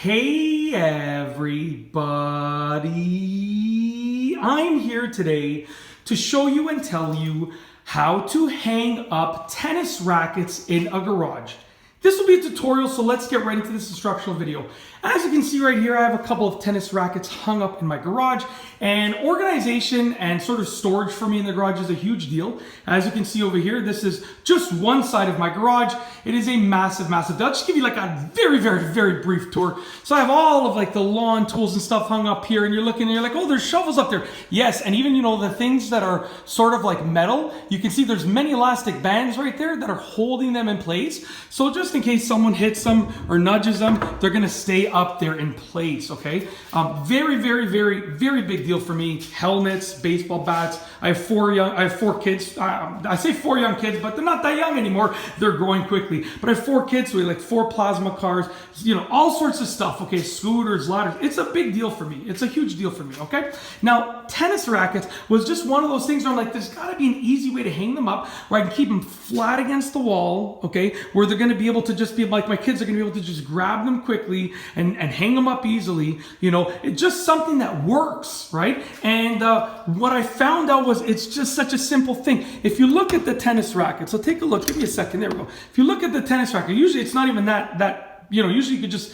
Hey everybody, I'm here today to show you and tell you how to hang up tennis rackets in a garage. This will be a tutorial, so let's get right into this instructional video. As you can see right here, I have a couple of tennis rackets hung up in my garage, and organization and sort of storage for me in the garage is a huge deal. As you can see over here, this is just one side of my garage. It is a massive deal. I'll just give you like a very brief tour. So I have all of like the lawn tools and stuff hung up here, and you're looking and you're like, oh, there's shovels up there. Yes, and even, you know, the things that are sort of like metal, you can see there's many elastic bands right there that are holding them in place. So just in case someone hits them or nudges them, they're gonna stay up there in place, okay? Very big deal for me. Helmets, baseball bats. I have four kids. I say four young kids, but they're not that young anymore. They're growing quickly. But I have four kids, so we have like 4 plasma cars, you know, all sorts of stuff, okay? Scooters, ladders. It's a big deal for me. It's a huge deal for me, okay? Now, tennis rackets was just one of those things where I'm like, there's gotta be an easy way to hang them up where I can keep them flat against the wall, okay? Where they're gonna be able to just be like, my kids are gonna be able to just grab them quickly and hang them up easily, you know? It's just something that works, right? And what I found out was it's just such a simple thing. If you look at the tennis racket, so take a look, give me a second, there we go. If you look at the tennis racket, usually it's not even that, you know, usually you could just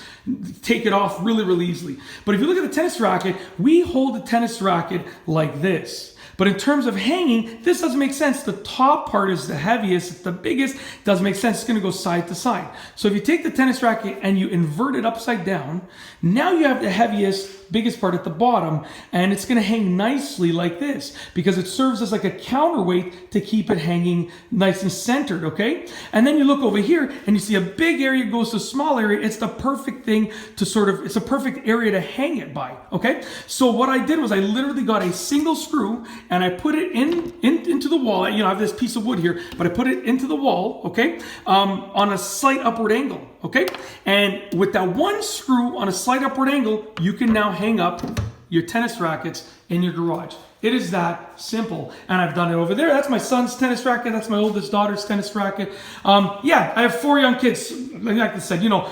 take it off really easily. But if you look at the tennis racket, we hold the tennis racket like this. But in terms of hanging, this doesn't make sense. The top part is the heaviest, it's the biggest, doesn't make sense. It's gonna go side to side. So if you take the tennis racket and you invert it upside down, now you have the heaviest, biggest part at the bottom, and it's gonna hang nicely like this because it serves as like a counterweight to keep it hanging nice and centered, okay? And then you look over here and you see a big area goes to a small area. It's the perfect thing to sort of, it's a perfect area to hang it by, okay? So what I did was I literally got a single screw and I put it into the wall. You know, I have this piece of wood here, but I put it into the wall, okay? On a slight upward angle, okay? And with that one screw on a slight upward angle, you can now hang up your tennis rackets in your garage. It is that simple. And I've done it over there. That's my son's tennis racket. That's my oldest daughter's tennis racket. Yeah, I have 4 young kids. Like I said, you know,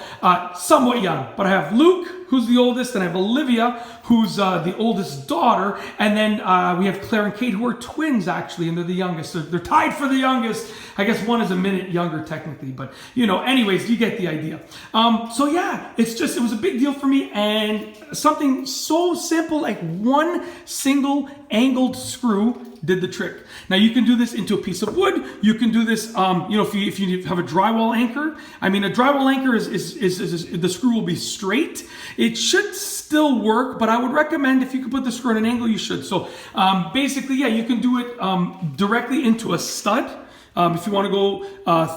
somewhat young. But I have Luke, who's the oldest, and I have Olivia, who's the oldest daughter. And then we have Claire and Kate, who are twins, actually, and they're the youngest. They're tied for the youngest. I guess one is a minute younger, technically. But, you know, anyways, you get the idea. So, yeah, it was a big deal for me. And something so simple, like one single angled screw did the trick. Now you can do this into a piece of wood. You can do this, you know, if you have a drywall anchor. I mean, a drywall anchor is the screw will be straight. It should still work, but I would recommend if you could put the screw at an angle, you should. So basically, yeah, you can do it directly into a stud. If you want to go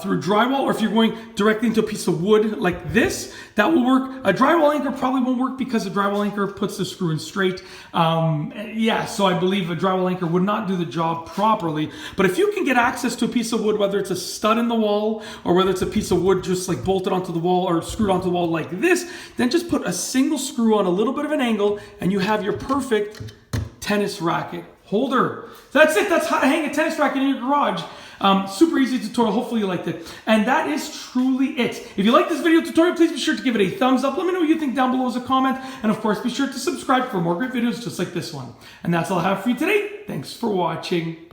through drywall, or if you're going directly into a piece of wood like this, that will work. A drywall anchor probably won't work because a drywall anchor puts the screw in straight. Yeah, so I believe a drywall anchor would not do the job properly. But if you can get access to a piece of wood, whether it's a stud in the wall or whether it's a piece of wood just like bolted onto the wall or screwed onto the wall like this, then just put a single screw on a little bit of an angle and you have your perfect tennis racket holder. That's it. That's how to hang a tennis racket in your garage. Super easy tutorial. Hopefully you liked it. And that is truly it. If you like this video tutorial, please be sure to give it a thumbs up. Let me know what you think down below as a comment. And of course, be sure to subscribe for more great videos just like this one. And that's all I have for you today. Thanks for watching.